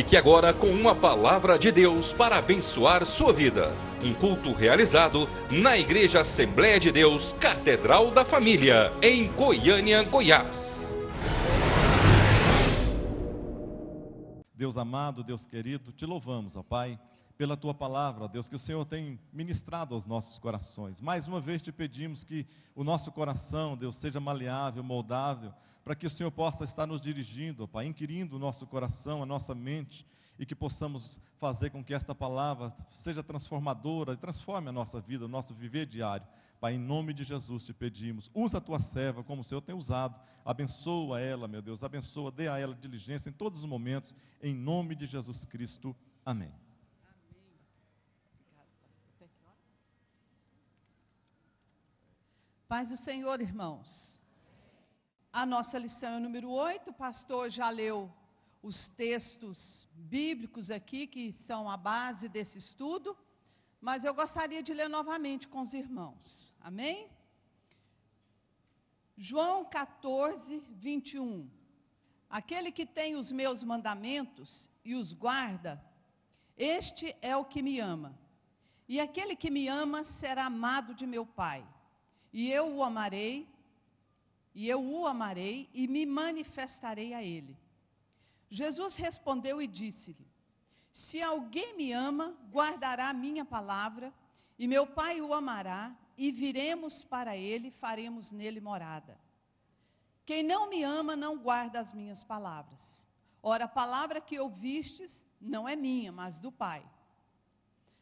Fique agora com uma palavra de Deus para abençoar sua vida. Um culto realizado na Igreja Assembleia de Deus, Catedral da Família, em Goiânia, Goiás. Deus amado, Deus querido, te louvamos, ó Pai, pela Tua palavra, ó Deus, que o Senhor tem ministrado aos nossos corações. Mais uma vez te pedimos que o nosso coração, Deus, seja maleável, moldável, para que o Senhor possa estar nos dirigindo, ó Pai, inquirindo o nosso coração, a nossa mente, e que possamos fazer com que esta palavra seja transformadora e transforme a nossa vida, o nosso viver diário. Pai, em nome de Jesus te pedimos, usa a tua serva como o Senhor tem usado, abençoa ela, meu Deus, abençoa, dê a ela diligência em todos os momentos, em nome de Jesus Cristo, amém. Paz do Senhor, irmãos. A nossa lição é o número 8, o pastor já leu os textos bíblicos aqui, que são a base desse estudo, mas eu gostaria de ler novamente com os irmãos, amém? João 14, 21. Aquele que tem os meus mandamentos e os guarda, este é o que me ama. E aquele que me ama será amado de meu Pai. E eu o amarei e me manifestarei a ele. Jesus respondeu e disse-lhe: se alguém me ama, guardará a minha palavra, e meu Pai o amará, e viremos para ele, faremos nele morada. Quem não me ama, não guarda as minhas palavras. Ora, a palavra que ouvistes não é minha, mas do Pai.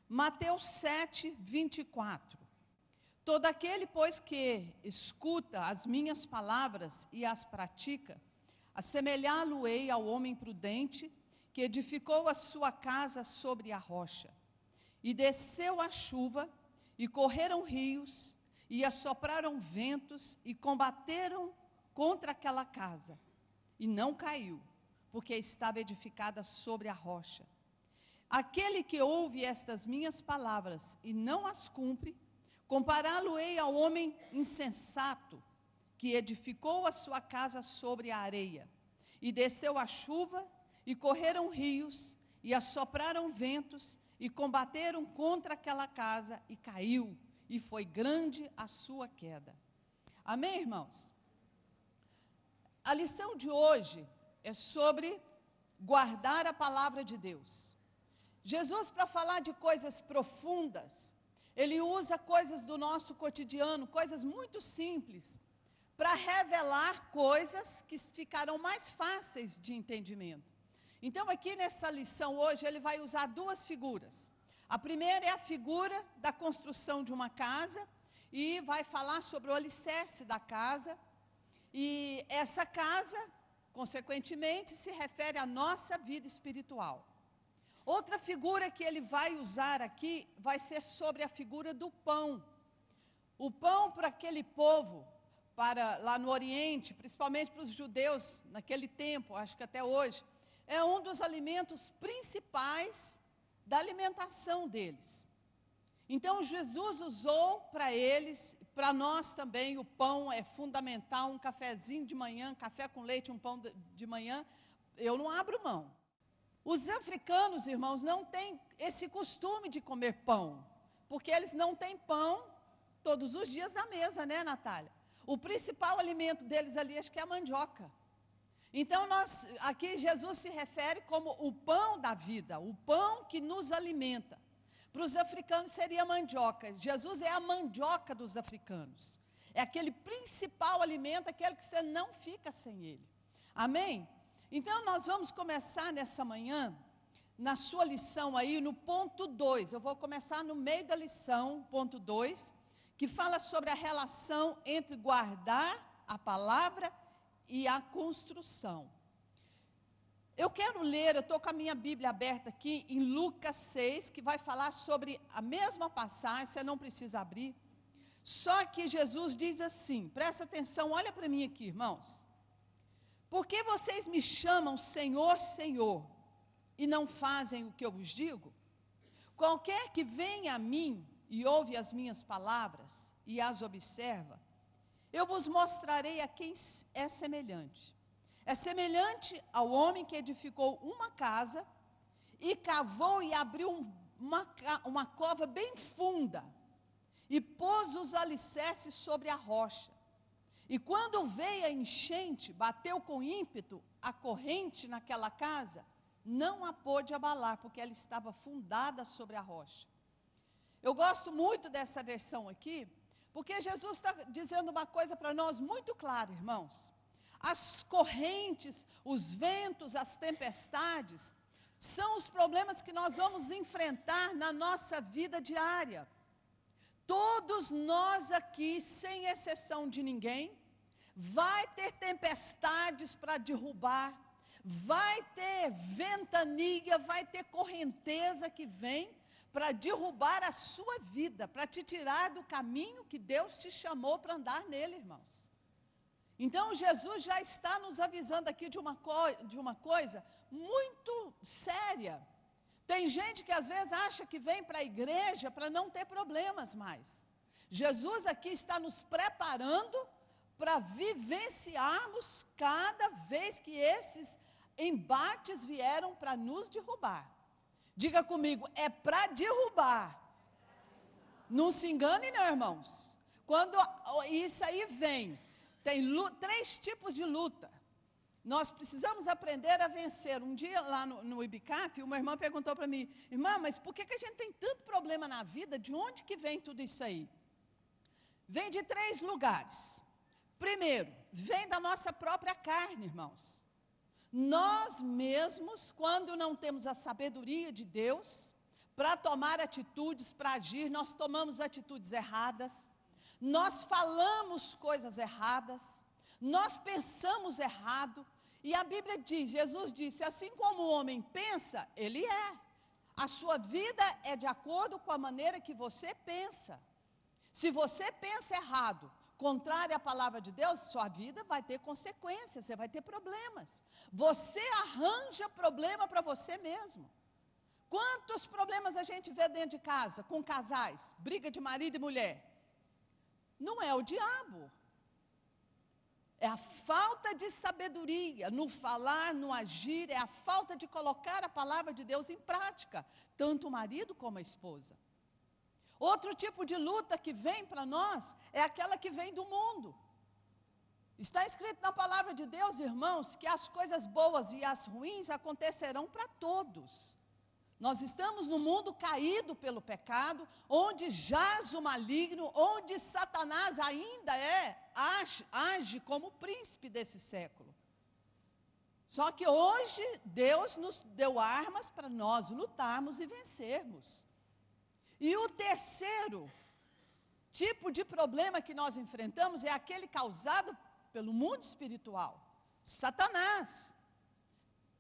Mateus 7, 24. Todo aquele, pois, que escuta as minhas palavras e as pratica, assemelhá-lo-ei ao homem prudente, que edificou a sua casa sobre a rocha. E desceu a chuva, e correram rios, e assopraram ventos, e combateram contra aquela casa. E não caiu, porque estava edificada sobre a rocha. Aquele que ouve estas minhas palavras e não as cumpre, compará-lo-ei ao homem insensato, que edificou a sua casa sobre a areia. E desceu a chuva, e correram rios, e assopraram ventos, e combateram contra aquela casa, e caiu, e foi grande a sua queda. Amém, irmãos? A lição de hoje é sobre guardar a palavra de Deus. Jesus, para falar de coisas profundas, ele usa coisas do nosso cotidiano, coisas muito simples, para revelar coisas que ficarão mais fáceis de entendimento. Então, aqui nessa lição hoje, ele vai usar duas figuras. A primeira é a figura da construção de uma casa, e vai falar sobre o alicerce da casa. E essa casa, consequentemente, se refere à nossa vida espiritual. Outra figura que ele vai usar aqui, vai ser sobre a figura do pão. O pão para aquele povo, lá no Oriente, principalmente para os judeus, naquele tempo, acho que até hoje, é um dos alimentos principais da alimentação deles. Então, Jesus usou para eles, para nós também, o pão é fundamental, um cafezinho de manhã, café com leite, um pão de manhã, eu não abro mão. Os africanos, irmãos, não têm esse costume de comer pão, porque eles não têm pão todos os dias na mesa, né, Natália? O principal alimento deles ali, acho que é a mandioca. Então, aqui Jesus se refere como o pão da vida, o pão que nos alimenta. Para os africanos seria a mandioca. Jesus é a mandioca dos africanos. É aquele principal alimento, aquele que você não fica sem ele. Amém? Então, nós vamos começar nessa manhã, na sua lição aí, no ponto 2. Eu vou começar no meio da lição, ponto 2, que fala sobre a relação entre guardar a palavra e a construção. Eu quero ler, eu estou com a minha Bíblia aberta aqui, em Lucas 6, que vai falar sobre a mesma passagem, você não precisa abrir. Só que Jesus diz assim, presta atenção, olha para mim aqui, irmãos. Por que vocês me chamam Senhor, Senhor, e não fazem o que eu vos digo? Qualquer que venha a mim e ouve as minhas palavras e as observa, eu vos mostrarei a quem é semelhante. É semelhante ao homem que edificou uma casa e cavou e abriu uma cova bem funda, e pôs os alicerces sobre a rocha. E quando veio a enchente, bateu com ímpeto a corrente naquela casa, não a pôde abalar, porque ela estava fundada sobre a rocha. Eu gosto muito dessa versão aqui, porque Jesus está dizendo uma coisa para nós muito clara, irmãos. As correntes, os ventos, as tempestades, são os problemas que nós vamos enfrentar na nossa vida diária. Todos nós aqui, sem exceção de ninguém, vai ter tempestades para derrubar, vai ter ventania, vai ter correnteza que vem para derrubar a sua vida, para te tirar do caminho que Deus te chamou para andar nele, irmãos. Então Jesus já está nos avisando aqui de uma coisa muito séria. Tem gente que às vezes acha que vem para a igreja para não ter problemas mais. Jesus aqui está nos preparando para vivenciarmos cada vez que esses embates vieram para nos derrubar. Diga comigo, é para derrubar. Não se engane não, irmãos. Quando isso aí vem, tem 3 tipos de luta. Nós precisamos aprender a vencer. Um dia lá no IBCAF, uma irmã perguntou para mim, irmã, mas por que a gente tem tanto problema na vida? De onde que vem tudo isso aí? Vem de 3 lugares. Primeiro, vem da nossa própria carne, irmãos. Nós mesmos, quando não temos a sabedoria de Deus, para tomar atitudes, para agir, nós tomamos atitudes erradas, nós falamos coisas erradas, nós pensamos errado, e a Bíblia diz, Jesus disse, assim como o homem pensa, ele é. A sua vida é de acordo com a maneira que você pensa. Se você pensa errado, contrário à palavra de Deus, sua vida vai ter consequências, você vai ter problemas. Você arranja problema para você mesmo. Quantos problemas a gente vê dentro de casa, com casais, briga de marido e mulher? Não é o diabo. É a falta de sabedoria no falar, no agir, é a falta de colocar a palavra de Deus em prática, tanto o marido como a esposa. Outro tipo de luta que vem para nós é aquela que vem do mundo. Está escrito na palavra de Deus, irmãos, que as coisas boas e as ruins acontecerão para todos. Nós estamos no mundo caído pelo pecado, onde jaz o maligno, onde Satanás ainda age como príncipe desse século. Só que hoje Deus nos deu armas para nós lutarmos e vencermos. E o terceiro tipo de problema que nós enfrentamos é aquele causado pelo mundo espiritual, Satanás.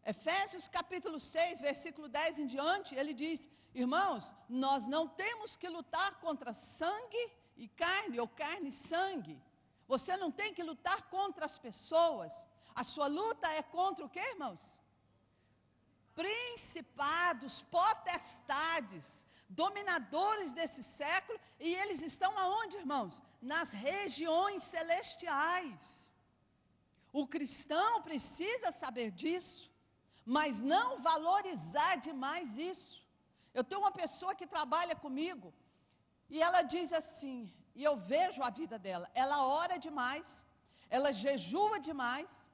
Efésios capítulo 6, versículo 10 em diante, ele diz, irmãos, nós não temos que lutar contra sangue e carne, ou carne e sangue. Você não tem que lutar contra as pessoas. A sua luta é contra o quê, irmãos? Principados, potestades, dominadores desse século, e eles estão aonde, irmãos? Nas regiões celestiais. O cristão precisa saber disso, mas não valorizar demais isso. Eu tenho uma pessoa que trabalha comigo, e ela diz assim, e eu vejo a vida dela, ela ora demais, ela jejua demais,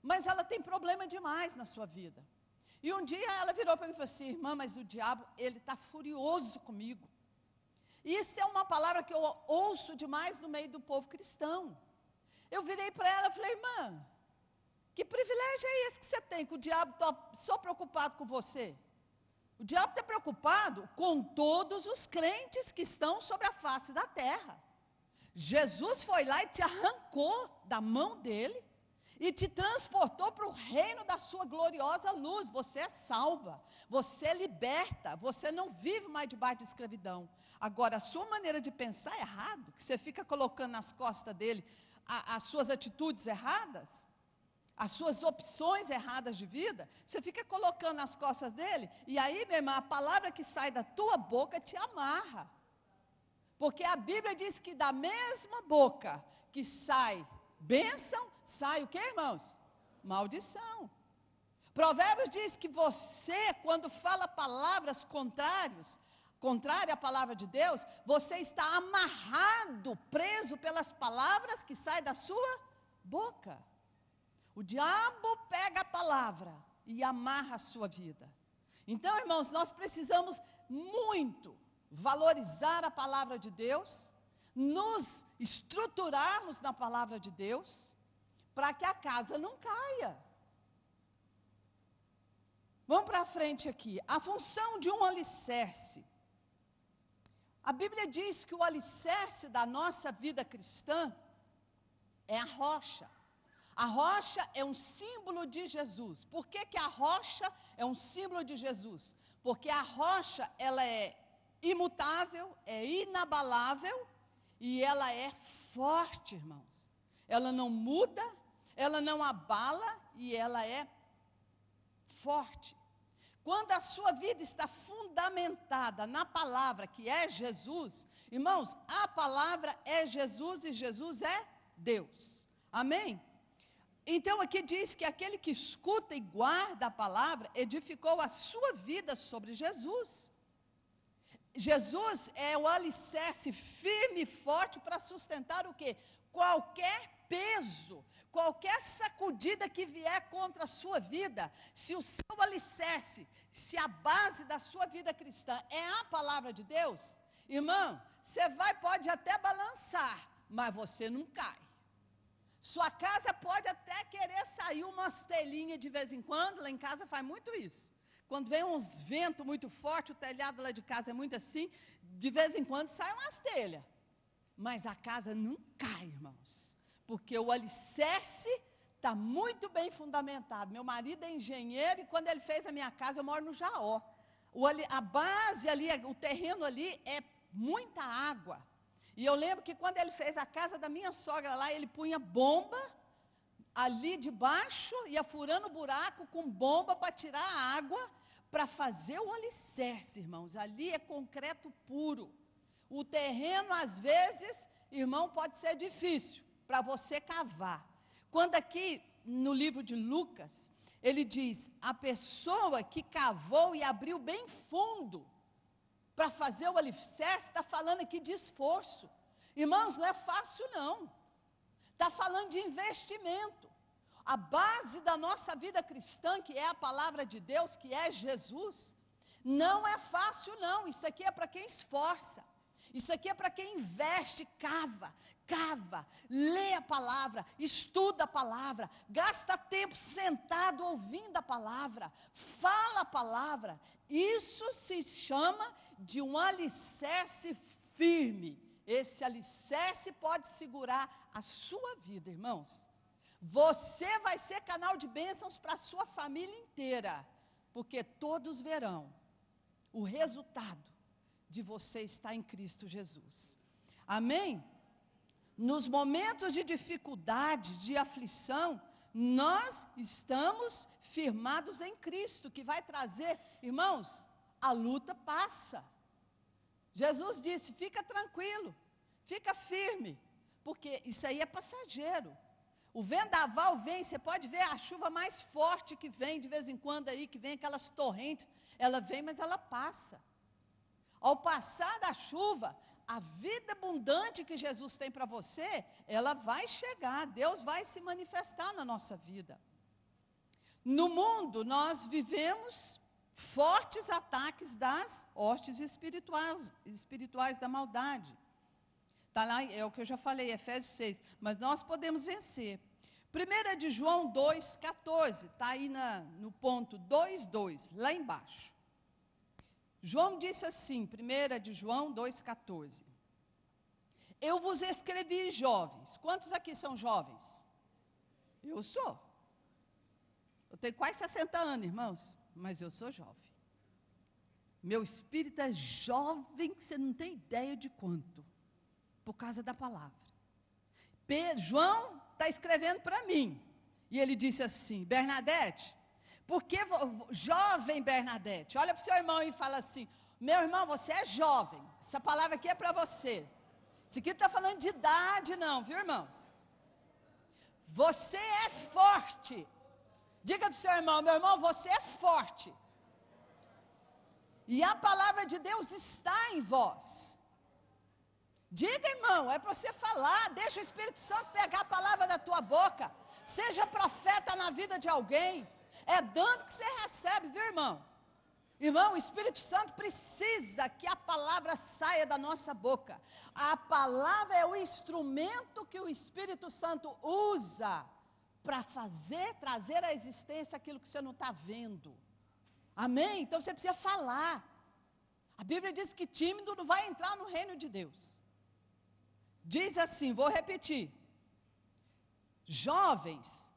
mas ela tem problema demais na sua vida. E um dia ela virou para mim e falou assim, irmã, mas o diabo, ele está furioso comigo. E isso é uma palavra que eu ouço demais no meio do povo cristão. Eu virei para ela e falei, irmã, que privilégio é esse que você tem, que o diabo está só preocupado com você? O diabo está preocupado com todos os crentes que estão sobre a face da terra. Jesus foi lá e te arrancou da mão dele, e te transportou para o reino da sua gloriosa luz. Você é salva, você é liberta, você não vive mais debaixo de escravidão. Agora, a sua maneira de pensar é errado, que você fica colocando nas costas dele as suas atitudes erradas, as suas opções erradas de vida, você fica colocando nas costas dele, e aí, minha irmã, a palavra que sai da tua boca te amarra. Porque a Bíblia diz que da mesma boca que sai bênção, sai o que, irmãos? Maldição. Provérbios diz que você, quando fala palavras contrárias à palavra de Deus, você está amarrado, preso pelas palavras que saem da sua boca. O diabo pega a palavra e amarra a sua vida. Então, irmãos, nós precisamos muito valorizar a palavra de Deus, nos estruturarmos na palavra de Deus, para que a casa não caia. Vamos para frente aqui. A função de um alicerce. A Bíblia diz que o alicerce da nossa vida cristã é a rocha. A rocha é um símbolo de Jesus. Por que que a rocha é um símbolo de Jesus? Porque a rocha, ela é imutável, é inabalável e ela é forte, irmãos. Ela não muda, ela não abala e ela é forte. Quando a sua vida está fundamentada na palavra que é Jesus, irmãos, a palavra é Jesus e Jesus é Deus. Amém? Então aqui diz que aquele que escuta e guarda a palavra edificou a sua vida sobre Jesus. Jesus é o alicerce firme e forte para sustentar o quê? Qualquer peso, qualquer sacudida que vier contra a sua vida, se o seu alicerce, se a base da sua vida cristã é a palavra de Deus, irmão, você pode até balançar, mas você não cai. Sua casa pode até querer sair umas telinhas de vez em quando, lá em casa faz muito isso. Quando vem uns ventos muito fortes, o telhado lá de casa é muito assim, de vez em quando saem umas telhas. Mas a casa não cai, irmãos, porque o alicerce está muito bem fundamentado. Meu marido é engenheiro e quando ele fez a minha casa, eu moro no Jaó. A base ali, o terreno ali é muita água. E eu lembro que quando ele fez a casa da minha sogra lá, ele punha bomba ali debaixo, ia furando buraco com bomba para tirar a água, para fazer o alicerce, irmãos. Ali é concreto puro. O terreno, às vezes, irmão, pode ser difícil para você cavar. Quando aqui, no livro de Lucas, ele diz, a pessoa que cavou e abriu bem fundo, para fazer o alicerce, está falando aqui de esforço. Irmãos, não é fácil não. Está falando de investimento. A base da nossa vida cristã, que é a palavra de Deus, que é Jesus, não é fácil não. Isso aqui é para quem esforça. Isso aqui é para quem investe, cava, lê a palavra, estuda a palavra, gasta tempo sentado ouvindo a palavra, fala a palavra. Isso se chama de um alicerce firme. Esse alicerce pode segurar a sua vida, irmãos. Você vai ser canal de bênçãos para a sua família inteira, porque todos verão o resultado de você estar em Cristo Jesus. Amém? Nos momentos de dificuldade, de aflição, nós estamos firmados em Cristo, que vai trazer, irmãos, a luta passa. Jesus disse, fica tranquilo, fica firme, porque isso aí é passageiro. O vendaval vem, você pode ver a chuva mais forte que vem de vez em quando aí, que vem aquelas torrentes, ela vem, mas ela passa. Ao passar da chuva, a vida abundante que Jesus tem para você, ela vai chegar, Deus vai se manifestar na nossa vida. No mundo, nós vivemos fortes ataques das hostes espirituais da maldade. Está lá, é o que eu já falei, Efésios 6, mas nós podemos vencer. 1 de João 2,14, está aí no ponto 2,2, lá embaixo. João disse assim, 1 de João 2,14. Eu vos escrevi, jovens. Quantos aqui são jovens? Eu sou. Eu tenho quase 60 anos, irmãos, mas eu sou jovem. Meu espírito é jovem, que você não tem ideia de quanto, por causa da palavra. João está escrevendo para mim, e ele disse assim, Bernadette, porque jovem Bernadette, olha para o seu irmão e fala assim, meu irmão, você é jovem, essa palavra aqui é para você. Isso aqui não está falando de idade não, viu irmãos? Você é forte, Diga para o seu irmão, meu irmão, você é forte. E a palavra de Deus está em vós. Diga, irmão, é para você falar, deixa o Espírito Santo pegar a palavra da tua boca. Seja profeta na vida de alguém. É dando que você recebe, viu, irmão? Irmão, o Espírito Santo precisa que a palavra saia da nossa boca. A palavra é o instrumento que o Espírito Santo usa para trazer à existência aquilo que você não está vendo. Amém? Então você precisa falar. A Bíblia diz que tímido não vai entrar no reino de Deus. Diz assim, vou repetir. Jovens,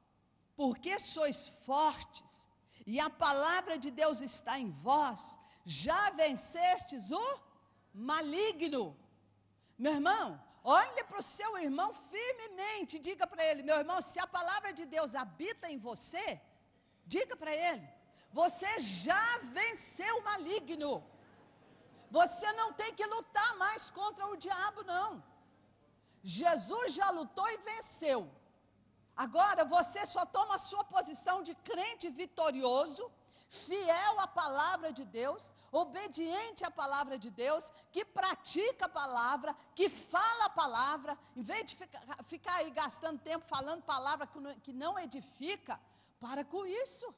porque sois fortes, e a palavra de Deus está em vós, já vencestes o maligno. Meu irmão, olhe para o seu irmão firmemente, diga para ele, meu irmão, se a palavra de Deus habita em você, diga para ele, você já venceu o maligno. Você não tem que lutar mais contra o diabo, não. Jesus já lutou e venceu. Agora você só toma a sua posição de crente vitorioso, fiel à palavra de Deus, obediente à palavra de Deus, que pratica a palavra, que fala a palavra, em vez de ficar aí gastando tempo falando palavra que não edifica, para com isso.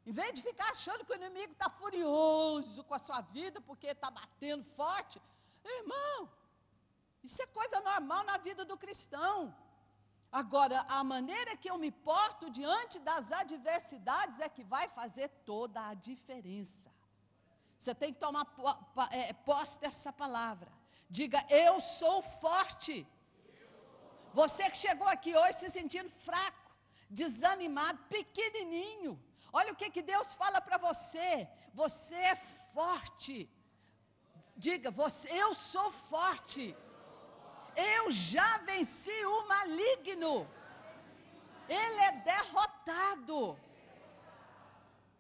Em vez de ficar achando que o inimigo está furioso com a sua vida, porque está batendo forte, irmão, isso é coisa normal na vida do cristão. Agora, a maneira que eu me porto diante das adversidades é que vai fazer toda a diferença. Você tem que tomar posse dessa palavra. Diga, eu sou forte. Você que chegou aqui hoje se sentindo fraco, desanimado, pequenininho. Olha o que Deus fala para você. Você é forte. Diga, eu sou forte. Eu já venci o maligno. Ele é derrotado.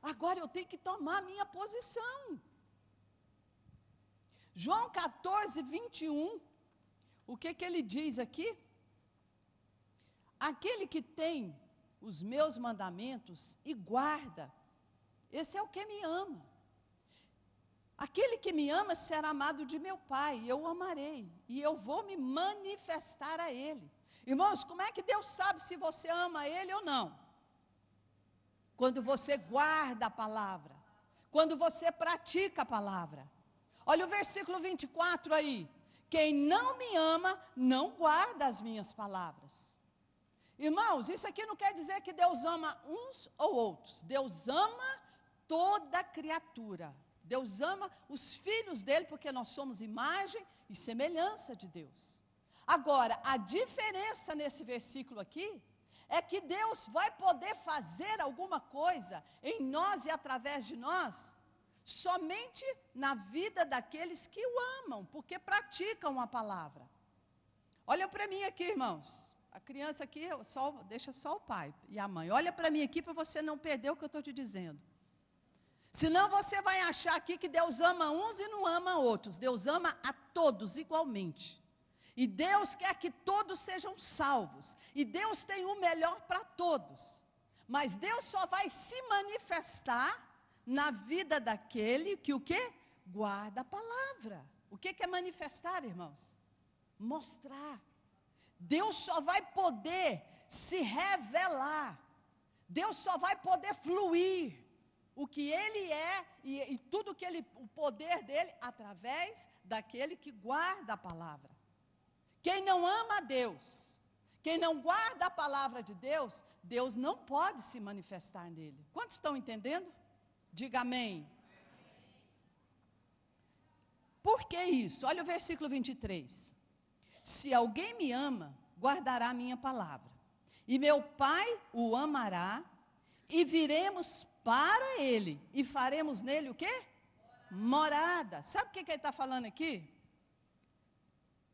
Agora eu tenho que tomar a minha posição. João 14, 21. O que ele diz aqui? Aquele que tem os meus mandamentos e guarda, esse é o que me ama. Aquele que me ama será amado de meu Pai, eu o amarei, e eu vou me manifestar a Ele. Irmãos, como é que Deus sabe se você ama Ele ou não? Quando você guarda a palavra, quando você pratica a palavra. Olha o versículo 24 aí. Quem não me ama, não guarda as minhas palavras. Irmãos, isso aqui não quer dizer que Deus ama uns ou outros. Deus ama toda a criatura. Deus ama os filhos dele, porque nós somos imagem e semelhança de Deus. Agora, a diferença nesse versículo aqui, é que Deus vai poder fazer alguma coisa em nós e através de nós, somente na vida daqueles que o amam, porque praticam a palavra. Olha para mim aqui, irmãos. A criança aqui, deixa só o pai e a mãe. Olha para mim aqui para você não perder o que eu estou te dizendo. Senão você vai achar aqui que Deus ama uns e não ama outros. Deus ama a todos igualmente. E Deus quer que todos sejam salvos. E Deus tem o melhor para todos. Mas Deus só vai se manifestar na vida daquele que o quê? Guarda a palavra. O que é manifestar, irmãos? Mostrar. Deus só vai poder se revelar. Deus só vai poder fluir. O que Ele é e tudo que o poder dele, através daquele que guarda a palavra. Quem não ama a Deus, quem não guarda a palavra de Deus, Deus não pode se manifestar nele. Quantos estão entendendo? Diga amém. Por que isso? Olha o versículo 23. Se alguém me ama, guardará a minha palavra, e meu Pai o amará, e viremos para ele, e faremos nele o quê? Morada. Sabe o que ele está falando aqui?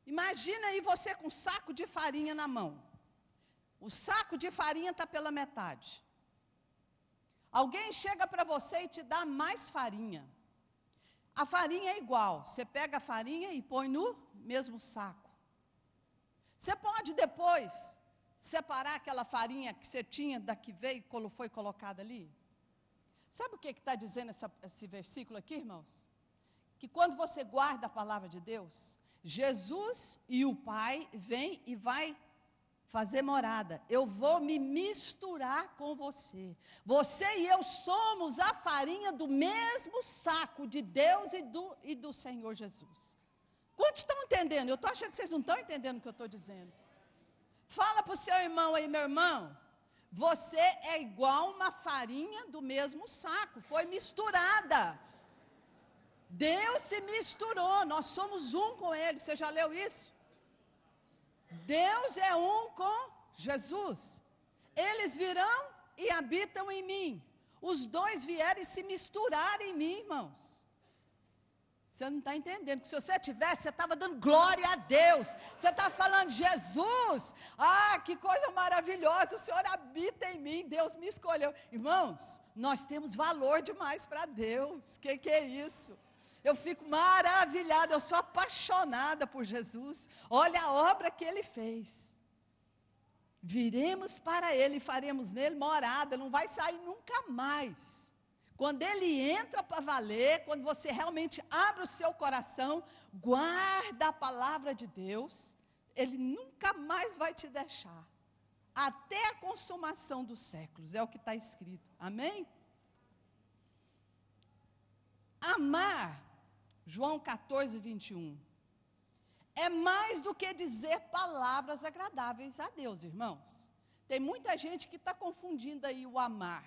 Imagina aí você com um saco de farinha na mão. O saco de farinha está pela metade. Alguém chega para você e te dá mais farinha. A farinha é igual. Você pega a farinha e põe no mesmo saco. Você pode depois separar aquela farinha que você tinha da que veio e foi colocada ali? Sabe o que está dizendo esse versículo aqui, irmãos? Que quando você guarda a palavra de Deus, Jesus e o Pai vêm e vai fazer morada. Eu vou me misturar com você. Você e eu somos a farinha do mesmo saco de Deus e do Senhor Jesus. Quantos estão entendendo? Eu estou achando que vocês não estão entendendo o que eu estou dizendo. Fala para o seu irmão aí, meu irmão. Você é igual uma farinha do mesmo saco. Foi misturada. Deus se misturou. Nós somos um com Ele. Você já leu isso? Deus é um com Jesus. Eles virão e habitam em mim. Os dois vieram e se misturaram em mim, irmãos. Você não está entendendo, que se você tivesse, você estava dando glória a Deus. Você está falando, Jesus, que coisa maravilhosa, o Senhor habita em mim, Deus me escolheu. Irmãos, nós temos valor demais para Deus. Que é isso? Eu fico maravilhada, eu sou apaixonada por Jesus. Olha a obra que Ele fez. Viremos para Ele e faremos nele morada, não vai sair nunca mais. Quando Ele entra para valer, quando você realmente abre o seu coração, guarda a palavra de Deus, Ele nunca mais vai te deixar. Até a consumação dos séculos, é o que está escrito. Amém? Amar, João 14, 21, é mais do que dizer palavras agradáveis a Deus, irmãos. Tem muita gente que está confundindo aí o amar,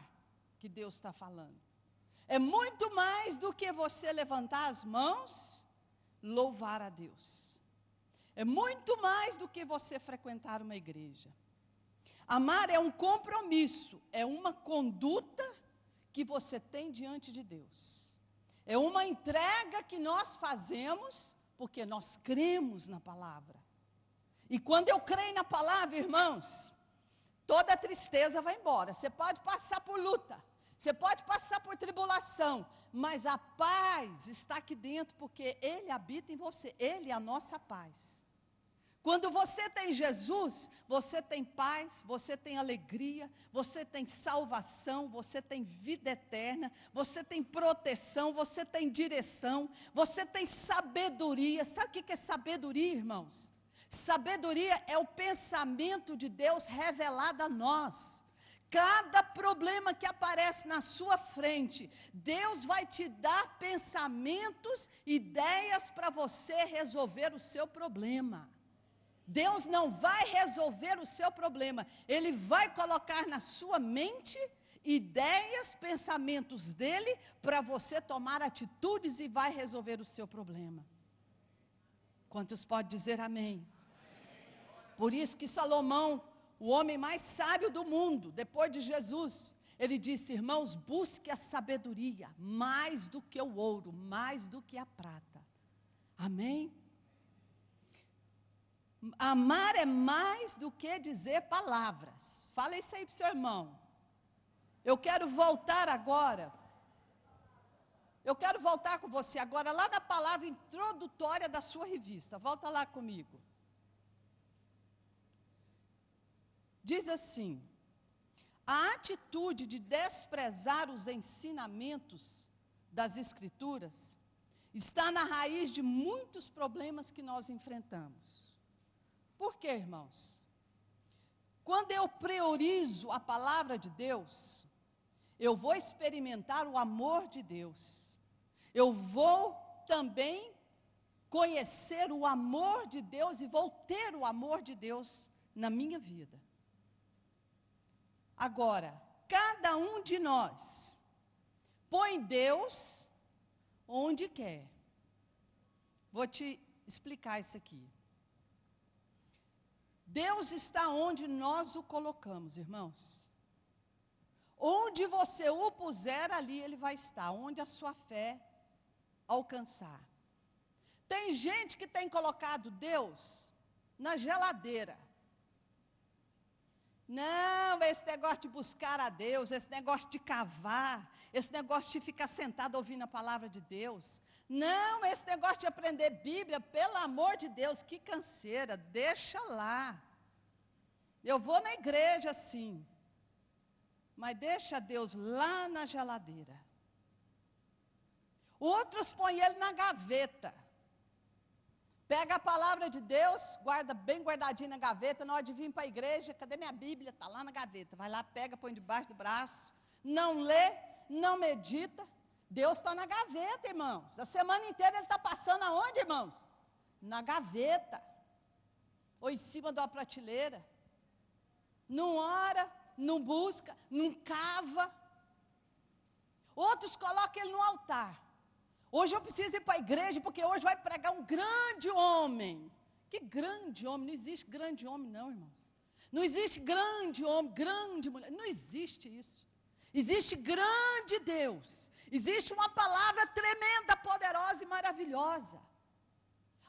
que Deus está falando. É muito mais do que você levantar as mãos, louvar a Deus. É muito mais do que você frequentar uma igreja. Amar é um compromisso, é uma conduta que você tem diante de Deus. É uma entrega que nós fazemos, porque nós cremos na palavra. E quando eu creio na palavra, irmãos, toda tristeza vai embora. Você pode passar por luta. Você pode passar por tribulação, mas a paz está aqui dentro, porque Ele habita em você, Ele é a nossa paz. Quando você tem Jesus, você tem paz, você tem alegria, você tem salvação, você tem vida eterna, você tem proteção, você tem direção, você tem sabedoria. Sabe o que é sabedoria, irmãos? Sabedoria é o pensamento de Deus revelado a nós. Cada problema que aparece na sua frente, Deus vai te dar pensamentos, ideias para você resolver o seu problema. Deus não vai resolver o seu problema, Ele vai colocar na sua mente ideias, pensamentos dEle, para você tomar atitudes e vai resolver o seu problema. Quantos podem dizer amém? Por isso que Salomão, o homem mais sábio do mundo, depois de Jesus, ele disse, irmãos, busque a sabedoria, mais do que o ouro, mais do que a prata. Amém? Amar é mais do que dizer palavras. Fala isso aí para o seu irmão. Eu quero voltar agora. Eu quero voltar com você agora lá na palavra introdutória da sua revista. Volta lá comigo. Diz assim, a atitude de desprezar os ensinamentos das Escrituras está na raiz de muitos problemas que nós enfrentamos. Por quê, irmãos? Quando eu priorizo a palavra de Deus, eu vou experimentar o amor de Deus. Eu vou também conhecer o amor de Deus e vou ter o amor de Deus na minha vida. Agora, cada um de nós põe Deus onde quer. Vou te explicar isso aqui. Deus está onde nós o colocamos, irmãos. Onde você o puser, ali Ele vai estar, onde a sua fé alcançar. Tem gente que tem colocado Deus na geladeira. Não, esse negócio de buscar a Deus, esse negócio de cavar, esse negócio de ficar sentado ouvindo a palavra de Deus. Não, esse negócio de aprender Bíblia, pelo amor de Deus, que canseira, deixa lá. Eu vou na igreja sim, mas deixa Deus lá na geladeira. Outros põem ele na gaveta. Pega a palavra de Deus, guarda bem guardadinho na gaveta, na hora de vir para a igreja, cadê minha Bíblia? Está lá na gaveta. Vai lá, pega, põe debaixo do braço, não lê, não medita. Deus está na gaveta, irmãos. A semana inteira ele está passando aonde, irmãos? Na gaveta. Ou em cima de uma prateleira. Não ora, não busca, não cava. Outros colocam ele no altar. Hoje eu preciso ir para a igreja, porque hoje vai pregar um grande homem. Que grande homem? Não existe grande homem não, irmãos. Não existe grande homem, grande mulher. Não existe isso. Existe grande Deus. Existe uma palavra tremenda, poderosa e maravilhosa.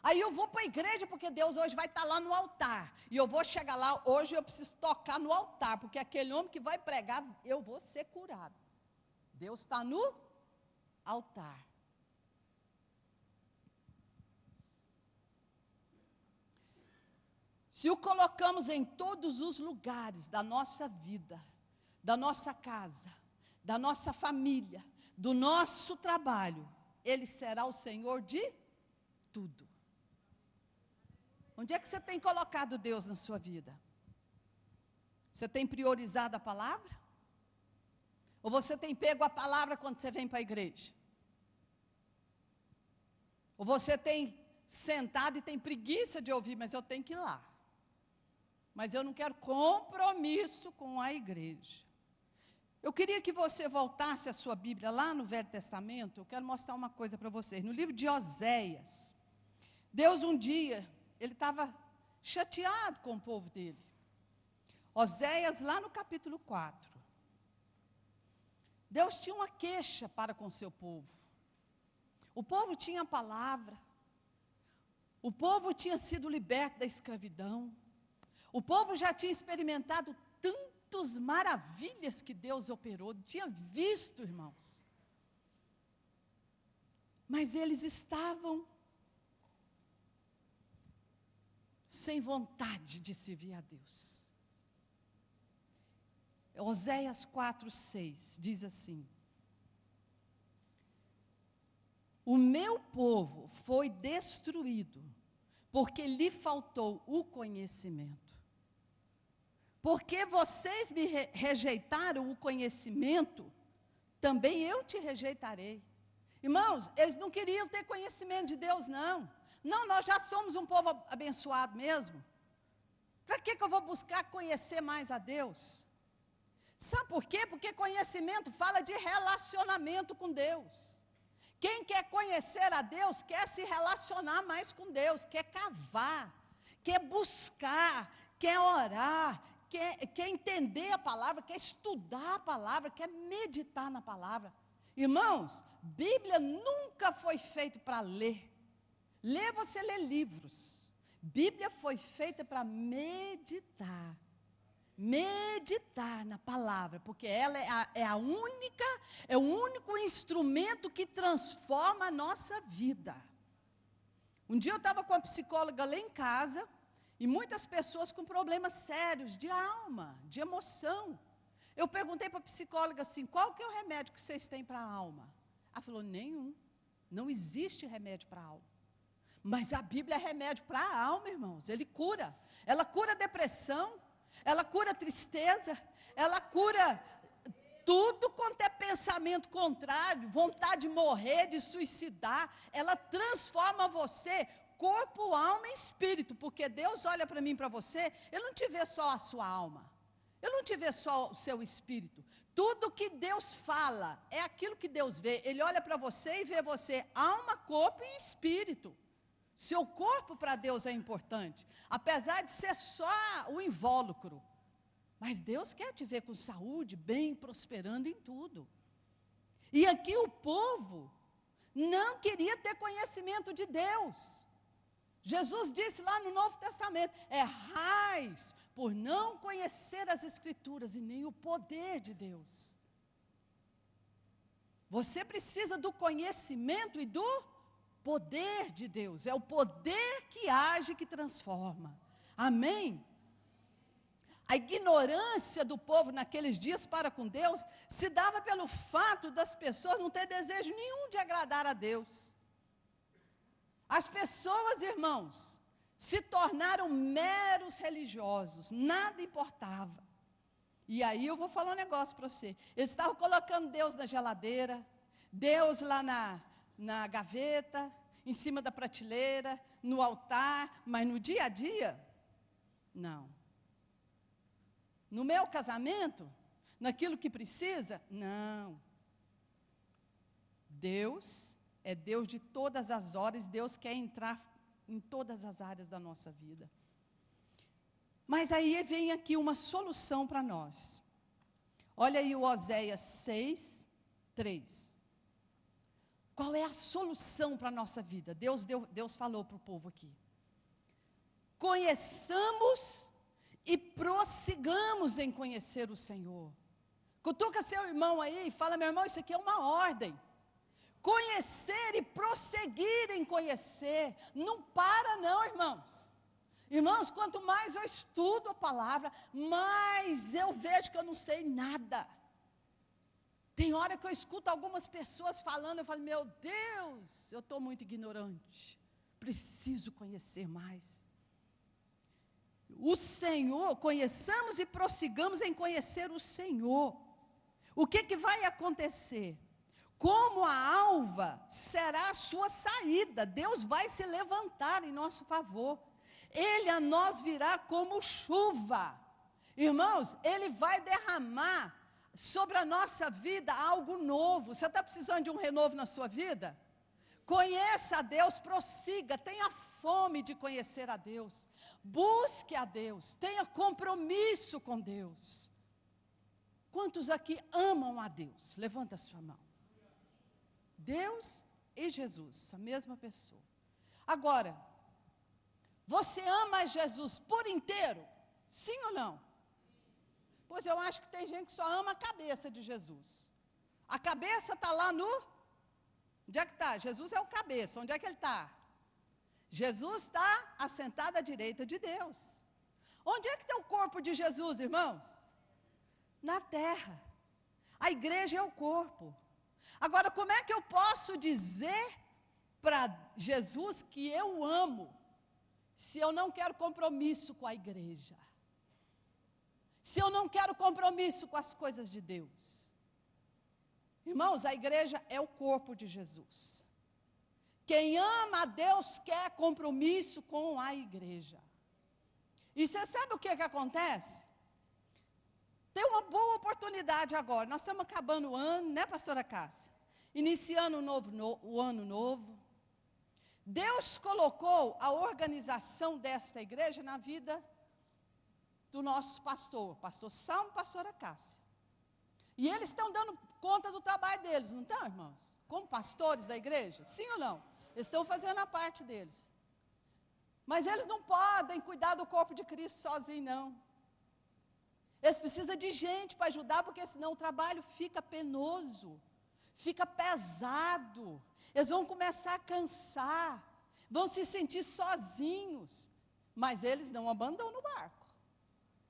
Aí eu vou para a igreja, porque Deus hoje vai estar lá no altar. E eu vou chegar lá, hoje eu preciso tocar no altar, porque aquele homem que vai pregar, eu vou ser curado. Deus está no altar. Se o colocamos em todos os lugares da nossa vida, da nossa casa, da nossa família, do nosso trabalho, Ele será o Senhor de tudo. Onde é que você tem colocado Deus na sua vida? Você tem priorizado a palavra? Ou você tem pego a palavra quando você vem para a igreja? Ou você tem sentado e tem preguiça de ouvir, mas eu tenho que ir lá. Mas eu não quero compromisso com a igreja. Eu queria que você voltasse a sua Bíblia lá no Velho Testamento. Eu quero mostrar uma coisa para vocês. No livro de Oséias, Deus um dia, Ele estava chateado com o povo dele. Oséias, lá no capítulo 4. Deus tinha uma queixa para com o seu povo. O povo tinha a palavra. O povo tinha sido liberto da escravidão. O povo já tinha experimentado tantas maravilhas que Deus operou, tinha visto, irmãos. Mas eles estavam sem vontade de servir a Deus. Oséias 4:6 diz assim: o meu povo foi destruído, porque lhe faltou o conhecimento. Porque vocês me rejeitaram o conhecimento, também eu te rejeitarei. Irmãos, eles não queriam ter conhecimento de Deus, não. Não, nós já somos um povo abençoado mesmo. Para que eu vou buscar conhecer mais a Deus? Sabe por quê? Porque conhecimento fala de relacionamento com Deus. Quem quer conhecer a Deus, quer se relacionar mais com Deus, quer cavar, quer buscar, quer orar, quer entender a palavra, quer estudar a palavra, quer meditar na palavra. Irmãos, Bíblia nunca foi feita para ler. Ler, você lê livros. Bíblia foi feita para meditar. Meditar na palavra, porque ela é o único instrumento que transforma a nossa vida. Um dia eu estava com a psicóloga lá em casa, e muitas pessoas com problemas sérios de alma, de emoção. Eu perguntei para a psicóloga assim, qual que é o remédio que vocês têm para a alma? Ela falou, nenhum, não existe remédio para a alma. Mas a Bíblia é remédio para a alma, irmãos, Ele cura. Ela cura a depressão, ela cura a tristeza, ela cura tudo quanto é pensamento contrário, vontade de morrer, de suicidar. Ela transforma você, corpo, alma e espírito, porque Deus olha para mim e para você, Ele não te vê só a sua alma, Ele não te vê só o seu espírito. Tudo que Deus fala, é aquilo que Deus vê. Ele olha para você e vê você, alma, corpo e espírito. Seu corpo para Deus é importante, apesar de ser só o invólucro. Mas Deus quer te ver com saúde, bem, prosperando em tudo. E aqui o povo não queria ter conhecimento de Deus. Jesus disse lá no Novo Testamento, errais por não conhecer as Escrituras e nem o poder de Deus. Você precisa do conhecimento e do poder de Deus. É o poder que age, que transforma. Amém? A ignorância do povo naqueles dias para com Deus se dava pelo fato das pessoas não ter desejo nenhum de agradar a Deus. As pessoas, irmãos, se tornaram meros religiosos, nada importava. E aí eu vou falar um negócio para você. Eles estavam colocando Deus na geladeira, Deus lá na gaveta, em cima da prateleira, no altar, mas no dia a dia, não. No meu casamento, naquilo que precisa, não. Deus é Deus de todas as horas, Deus quer entrar em todas as áreas da nossa vida. Mas aí vem aqui uma solução para nós. Olha aí o Oséias 6, 3. Qual é a solução para a nossa vida? Deus falou para o povo aqui. Conheçamos e prossigamos em conhecer o Senhor. Cutuca seu irmão aí e fala, meu irmão, isso aqui é uma ordem. Conhecer e prosseguir em conhecer. Não para não, irmãos. Irmãos, quanto mais eu estudo a palavra, mais eu vejo que eu não sei nada. Tem hora que eu escuto algumas pessoas falando, eu falo, meu Deus, eu estou muito ignorante. Preciso conhecer mais. O Senhor, conheçamos e prossigamos em conhecer o Senhor. O que vai acontecer? Como a alva será a sua saída, Deus vai se levantar em nosso favor. Ele a nós virá como chuva. Irmãos, Ele vai derramar sobre a nossa vida algo novo. Você está precisando de um renovo na sua vida? Conheça a Deus, prossiga, tenha fome de conhecer a Deus. Busque a Deus, tenha compromisso com Deus. Quantos aqui amam a Deus? Levanta a sua mão. Deus e Jesus, a mesma pessoa. Agora, você ama Jesus por inteiro? Sim ou não? Pois eu acho que tem gente que só ama a cabeça de Jesus. A cabeça está lá no... Onde é que está? Jesus é o cabeça, onde é que ele está? Jesus está assentado à direita de Deus. Onde é que está o corpo de Jesus, irmãos? Na terra. A igreja é o corpo. Agora, como é que eu posso dizer para Jesus que eu amo, se eu não quero compromisso com a igreja? Se eu não quero compromisso com as coisas de Deus? Irmãos, a igreja é o corpo de Jesus. Quem ama a Deus quer compromisso com a igreja. E você sabe o que acontece? Tem uma boa oportunidade agora. Nós estamos acabando o ano, né, pastora Cássia? Iniciando o ano novo. Deus colocou a organização desta igreja na vida do nosso pastor Salmo, pastora Cássia. E eles estão dando conta do trabalho deles, não estão, irmãos? Como pastores da igreja? Sim ou não? Eles estão fazendo a parte deles. Mas eles não podem cuidar do corpo de Cristo sozinhos, não. Eles precisam de gente para ajudar, porque senão o trabalho fica penoso, fica pesado. Eles vão começar a cansar, vão se sentir sozinhos. Mas eles não abandonam o barco.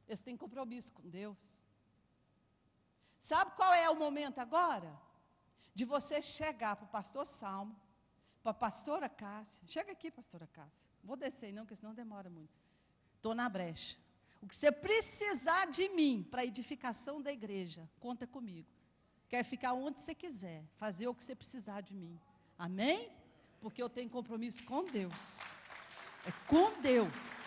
Eles têm compromisso com Deus. Sabe qual é o momento agora? De você chegar para o pastor Salmo, para a pastora Cássia. Chega aqui, pastora Cássia. Vou descer não, porque senão demora muito. Estou na brecha. O que você precisar de mim para a edificação da igreja, conta comigo. Quer ficar onde você quiser, fazer o que você precisar de mim. Amém? Porque eu tenho compromisso com Deus. É com Deus.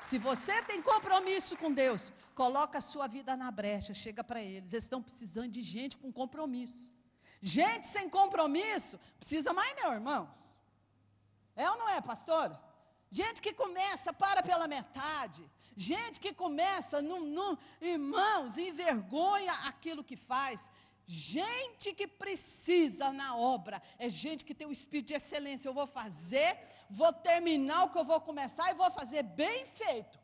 Se você tem compromisso com Deus, coloca a sua vida na brecha, chega para eles. Eles estão precisando de gente com compromisso. Gente sem compromisso, precisa mais não, irmãos. É ou não é, pastora? Gente que começa, para pela metade. Gente que começa, irmãos, envergonha aquilo que faz. Gente que precisa na obra. É gente que tem o espírito de excelência. Eu vou fazer, vou terminar o que eu vou começar e vou fazer bem feito.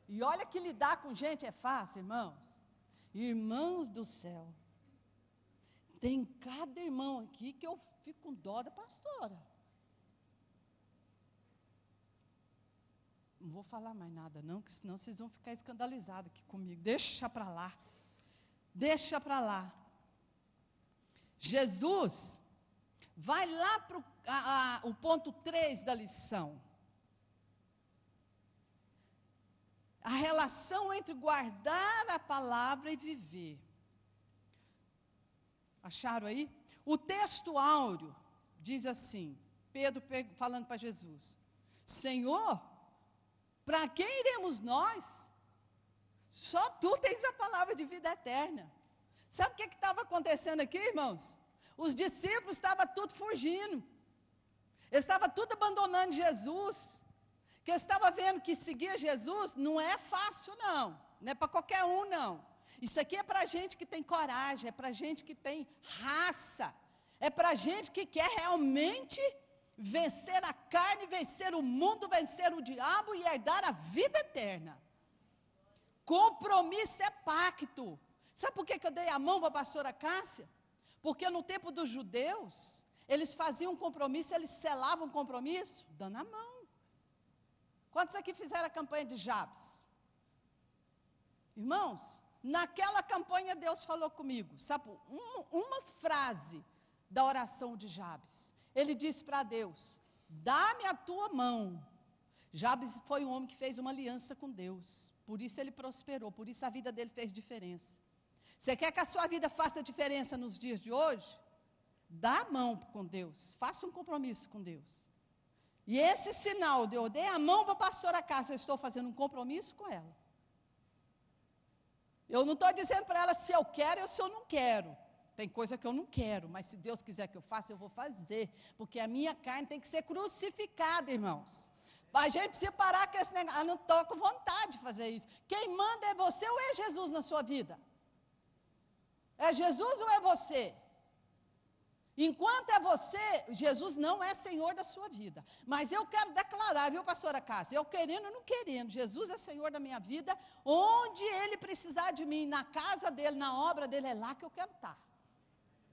E olha que lidar com gente é fácil, irmãos. Irmãos do céu. Tem cada irmão aqui que eu fico com dó da pastora. Não vou falar mais nada não, que senão vocês vão ficar escandalizados aqui comigo. Deixa para lá. Deixa para lá. Jesus vai lá para o ponto 3 da lição. A relação entre guardar a palavra e viver. Acharam aí? O texto áureo diz assim, Pedro falando para Jesus: Senhor, para quem iremos nós? Só tu tens a palavra de vida eterna. Sabe o que estava acontecendo aqui, irmãos? Os discípulos estavam tudo fugindo. Eles estavam tudo abandonando Jesus. Que eles estavam vendo que seguir Jesus não é fácil, não. Não é para qualquer um, não. Isso aqui é para gente que tem coragem, é para gente que tem raça. É para gente que quer realmente vencer a carne, vencer o mundo, vencer o diabo e herdar a vida eterna. Compromisso é pacto. Sabe por que eu dei a mão para a pastora Cássia? Porque no tempo dos judeus, eles faziam um compromisso, eles selavam um compromisso, dando a mão. Quantos aqui fizeram a campanha de Jabes? Irmãos, naquela campanha Deus falou comigo, sabe, uma frase da oração de Jabes. Ele disse para Deus: dá-me a tua mão. Jabes foi um homem que fez uma aliança com Deus, por isso ele prosperou, por isso a vida dele fez diferença. Você quer que a sua vida faça diferença nos dias de hoje? Dá a mão com Deus, faça um compromisso com Deus. E esse sinal de eu dei a mão para a pastora Cássia, eu estou fazendo um compromisso com ela. Eu não estou dizendo para ela se eu quero ou se eu não quero. Tem coisa que eu não quero, mas se Deus quiser que eu faça, eu vou fazer. Porque a minha carne tem que ser crucificada, irmãos. A gente precisa parar com esse negócio. Eu não estou com vontade de fazer isso. Quem manda é você ou é Jesus na sua vida? É Jesus ou é você? Enquanto é você, Jesus não é Senhor da sua vida. Mas eu quero declarar, viu, pastora Cássia? Eu querendo ou não querendo, Jesus é Senhor da minha vida. Onde Ele precisar de mim, na casa dEle, na obra dEle, é lá que eu quero estar.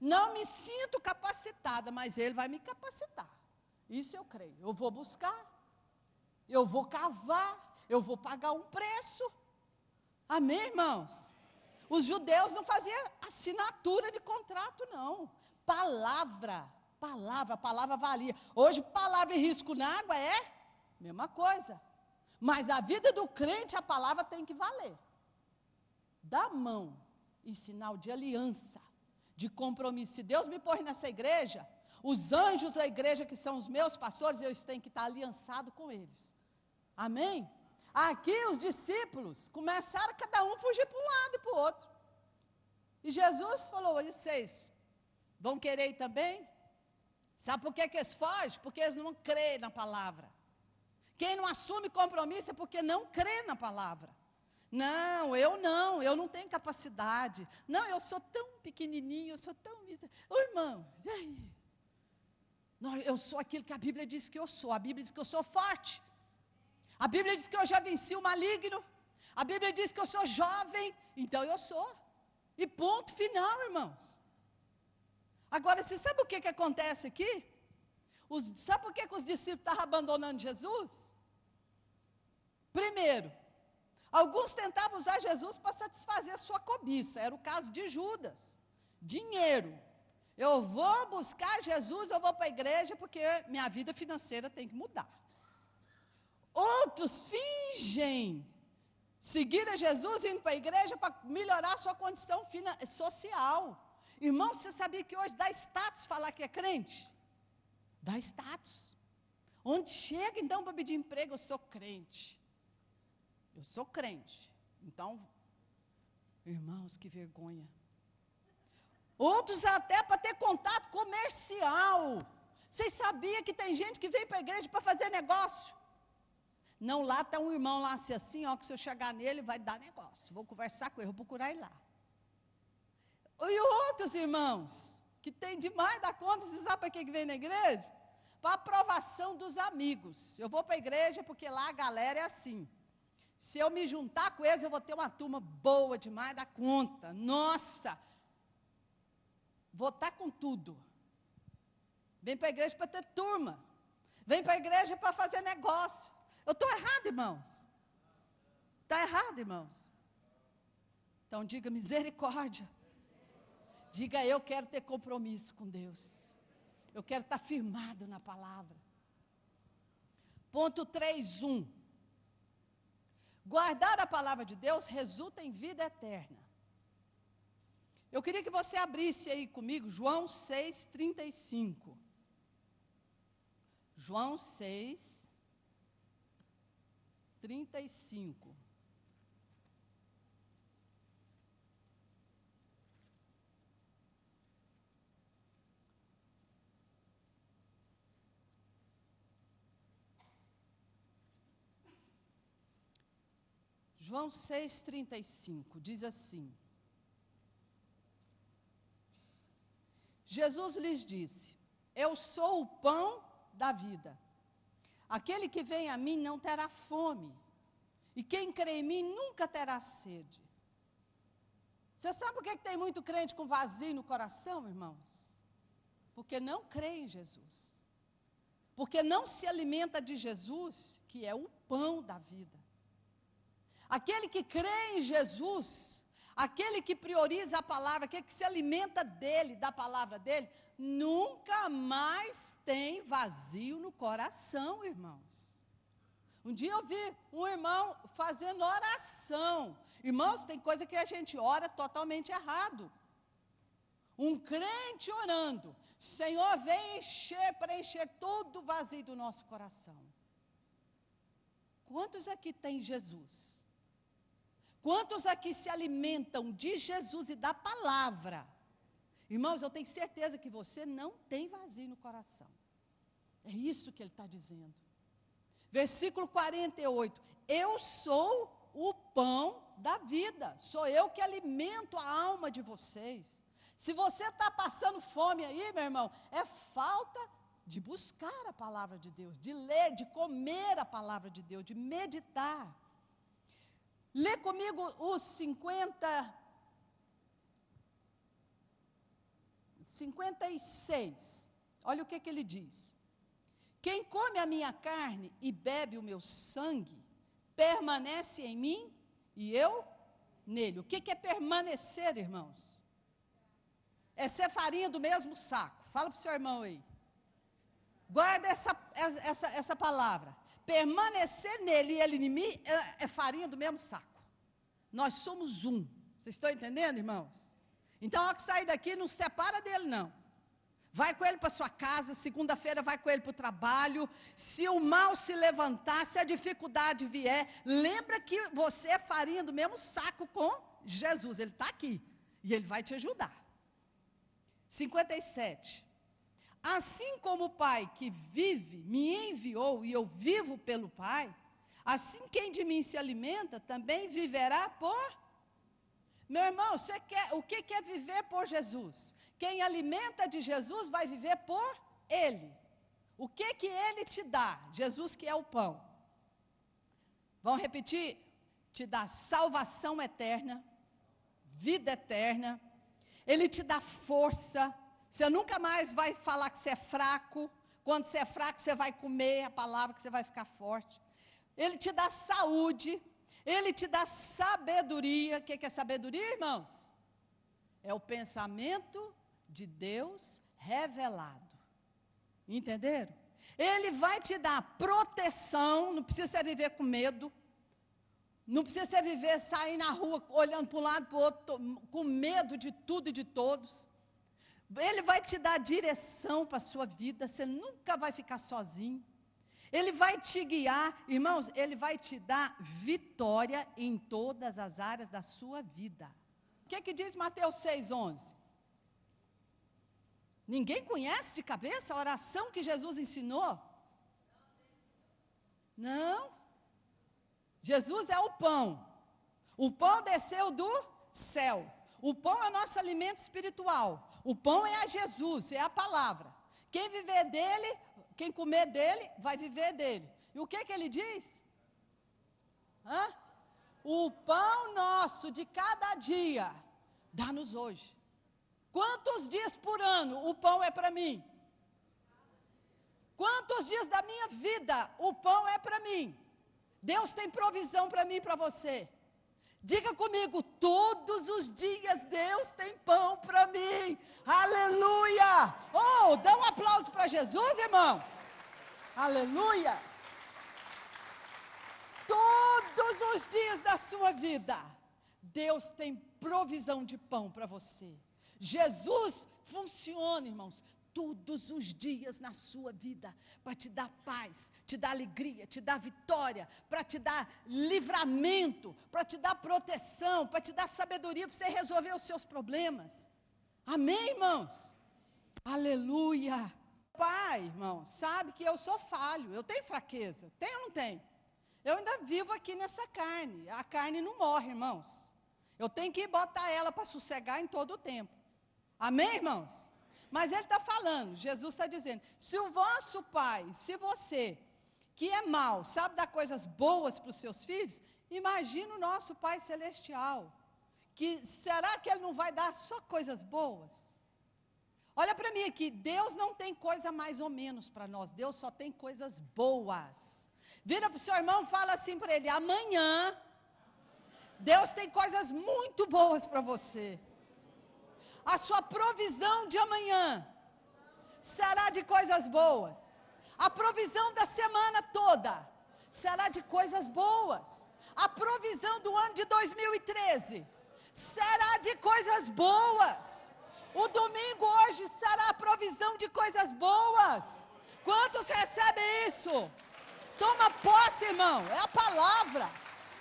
Não me sinto capacitada, mas Ele vai me capacitar. Isso eu creio. Eu vou buscar, eu vou cavar, eu vou pagar um preço. Amém, irmãos? Os judeus não faziam assinatura de contrato, não. Palavra valia. Hoje, palavra e risco na água é mesma coisa. Mas a vida do crente, a palavra tem que valer. Dá mão em sinal de aliança, de compromisso. Se Deus me põe nessa igreja, os anjos da igreja que são os meus pastores, eu tenho que estar aliançado com eles. Amém? Aqui os discípulos começaram cada um a fugir para um lado e para o outro. E Jesus falou: vocês vão querer ir também? Sabe por que eles fogem? Porque eles não creem na palavra. Quem não assume compromisso é porque não crê na palavra. Não, eu não tenho capacidade. Não, eu sou tão pequenininho, eu sou tão... Ô, irmãos, e aí? Não, eu sou aquilo que a Bíblia diz que eu sou. A Bíblia diz que eu sou forte. A Bíblia diz que eu já venci o maligno. A Bíblia diz que eu sou jovem. Então eu sou. E ponto final, irmãos. Agora, você sabe o que acontece aqui? Sabe por que os discípulos estavam abandonando Jesus? Primeiro, alguns tentavam usar Jesus para satisfazer a sua cobiça. Era o caso de Judas. Dinheiro. Eu vou buscar Jesus, eu vou para a igreja porque minha vida financeira tem que mudar. Outros fingem seguir a Jesus indo para a igreja para melhorar a sua condição social. Irmão, você sabia que hoje dá status falar que é crente? Dá status. Onde chega então para pedir emprego, eu sou crente. Eu sou crente. Então, irmãos, que vergonha. Outros até para ter contato comercial. Vocês sabiam que tem gente que vem para a igreja para fazer negócio? Não, lá está um irmão lá assim, ó, que se eu chegar nele vai dar negócio. Vou conversar com ele, vou procurar ele lá. E outros irmãos, que tem demais da conta, você sabe para que vem na igreja? Para aprovação dos amigos. Eu vou para a igreja porque lá a galera é assim. Se eu me juntar com eles, eu vou ter uma turma boa demais da conta. Nossa! Vou estar com tudo. Vem para a igreja para ter turma. Vem para a igreja para fazer negócio. Eu estou errado, irmãos? Está errado, irmãos? Então diga misericórdia. Diga, eu quero ter compromisso com Deus. Eu quero estar firmado na palavra. Ponto 3.1. Guardar a palavra de Deus resulta em vida eterna. Eu queria que você abrisse aí comigo João 6,35. João 6,35. João 6,35 diz assim: Jesus lhes disse: eu sou o pão da vida. Aquele que vem a mim não terá fome, e quem crê em mim nunca terá sede. Você sabe por que tem muito crente com vazio no coração, irmãos? Porque não crê em Jesus. Porque não se alimenta de Jesus, que é o pão da vida. Aquele que crê em Jesus, aquele que prioriza a palavra, aquele que se alimenta dele, da palavra dele, nunca mais tem vazio no coração, irmãos. Um dia eu vi um irmão fazendo oração. Irmãos, tem coisa que a gente ora totalmente errado. Um crente orando: Senhor, vem preencher todo o vazio do nosso coração. Quantos aqui tem Jesus? Quantos aqui se alimentam de Jesus e da palavra? Irmãos, eu tenho certeza que você não tem vazio no coração. É isso que ele está dizendo. Versículo 48. Eu sou o pão da vida. Sou eu que alimento a alma de vocês. Se você está passando fome aí, meu irmão, é falta de buscar a palavra de Deus, de ler, de comer a palavra de Deus, de meditar. Lê comigo os 56. Olha o que ele diz. Quem come a minha carne e bebe o meu sangue, permanece em mim e eu nele. O que é permanecer, irmãos? É ser farinha do mesmo saco. Fala para o seu irmão aí. Guarda essa palavra. Permanecer nele e ele em mim é farinha do mesmo saco. Nós somos um. Vocês estão entendendo, irmãos? Então, ao que sair daqui, não se separa dele, não. Vai com ele para sua casa, segunda-feira vai com ele para o trabalho. Se o mal se levantar, se a dificuldade vier, lembra que você é farinha do mesmo saco com Jesus. Ele está aqui e ele vai te ajudar. 57. Assim como o Pai que vive me enviou e eu vivo pelo Pai, assim quem de mim se alimenta também viverá por... Meu irmão, o que é viver por Jesus? Quem alimenta de Jesus vai viver por Ele. O que Ele te dá? Jesus que é o pão. Vamos repetir? Te dá salvação eterna, vida eterna. Ele te dá força. Você nunca mais vai falar que você é fraco. Quando você é fraco, você vai comer a palavra que você vai ficar forte. Ele te dá saúde. Ele te dá sabedoria. O que é sabedoria, irmãos? É o pensamento de Deus revelado. Entenderam? Ele vai te dar proteção. Não precisa você viver com medo. Não precisa você viver, sair na rua, olhando para um lado, para o outro, com medo de tudo e de todos. Ele vai te dar direção para a sua vida. Você nunca vai ficar sozinho. Ele vai te guiar, irmãos, Ele vai te dar vitória em todas as áreas da sua vida. O que diz Mateus 6,11? Ninguém conhece de cabeça a oração que Jesus ensinou? Não. Jesus é o pão. O pão desceu do céu. O pão é o nosso alimento espiritual. O pão é a Jesus, é a palavra. Quem viver dele... Quem comer dele, vai viver dele. E o que ele diz? O pão nosso de cada dia, dá-nos hoje. Quantos dias por ano o pão é para mim? Quantos dias da minha vida o pão é para mim? Deus tem provisão para mim e para você. Diga comigo, todos os dias Deus tem pão para mim. Aleluia! Oh, dá um aplauso para Jesus, irmãos. Aleluia! Todos os dias da sua vida, Deus tem provisão de pão para você. Jesus funciona, irmãos, todos os dias na sua vida, para te dar paz, te dar alegria, te dar vitória, para te dar livramento, para te dar proteção, para te dar sabedoria, para você resolver os seus problemas. Amém, irmãos? Aleluia! Pai, irmão, sabe que eu sou falho, eu tenho fraqueza, tenho ou não tenho? Eu ainda vivo aqui nessa carne, a carne não morre, irmãos. Eu tenho que botar ela para sossegar em todo o tempo. Amém, irmãos? Mas ele está falando, Jesus está dizendo, se o vosso pai, se você, que é mau, sabe dar coisas boas para os seus filhos, imagina o nosso Pai Celestial, que será que ele não vai dar só coisas boas? Olha para mim aqui, Deus não tem coisa mais ou menos para nós, Deus só tem coisas boas. Vira para o seu irmão e fala assim para ele, amanhã, Deus tem coisas muito boas para você. A sua provisão de amanhã será de coisas boas. A provisão da semana toda será de coisas boas. A provisão do ano de 2013 será de coisas boas. O domingo hoje será a provisão de coisas boas. Quantos recebem isso? Toma posse, irmão. É a palavra.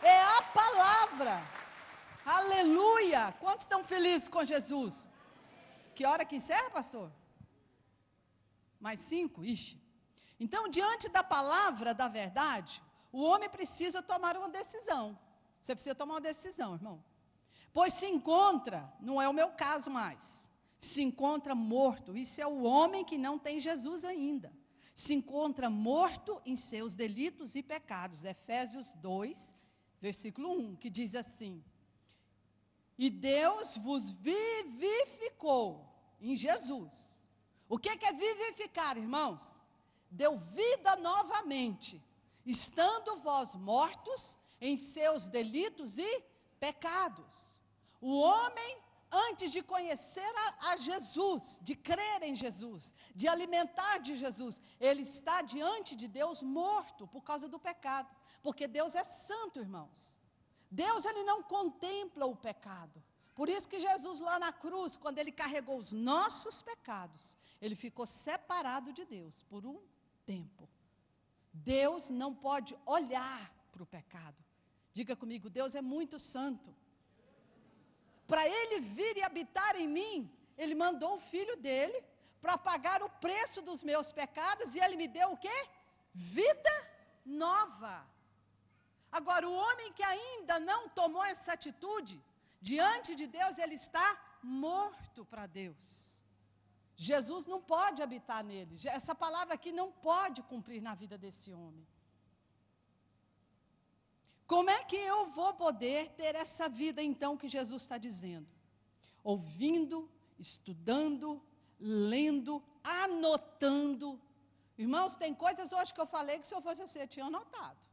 É a palavra. Aleluia. Quantos estão felizes com Jesus? Que hora que encerra, pastor? Mais 5? Ixi. Então, diante da palavra da verdade, o homem precisa tomar uma decisão. Você precisa tomar uma decisão, irmão. Pois se encontra, não é o meu caso mais, se encontra morto. Isso é o homem que não tem Jesus ainda. Se encontra morto em seus delitos e pecados. Efésios 2, versículo 1, que diz assim: e Deus vos vivificou em Jesus. O que é vivificar, irmãos? Deu vida novamente, estando vós mortos em seus delitos e pecados. O homem, antes de conhecer a Jesus, de crer em Jesus, de alimentar de Jesus, ele está diante de Deus morto por causa do pecado, porque Deus é santo, irmãos. Deus, ele não contempla o pecado. Por isso que Jesus lá na cruz, quando ele carregou os nossos pecados, ele ficou separado de Deus por um tempo. Deus não pode olhar para o pecado. Diga comigo, Deus é muito santo. Para ele vir e habitar em mim, ele mandou o filho dele para pagar o preço dos meus pecados, e ele me deu o quê? Vida nova. Agora, o homem que ainda não tomou essa atitude, diante de Deus, ele está morto para Deus. Jesus não pode habitar nele. Essa palavra aqui não pode cumprir na vida desse homem. Como é que eu vou poder ter essa vida, então, que Jesus está dizendo? Ouvindo, estudando, lendo, anotando. Irmãos, tem coisas hoje que eu falei que se eu fosse você, eu tinha anotado.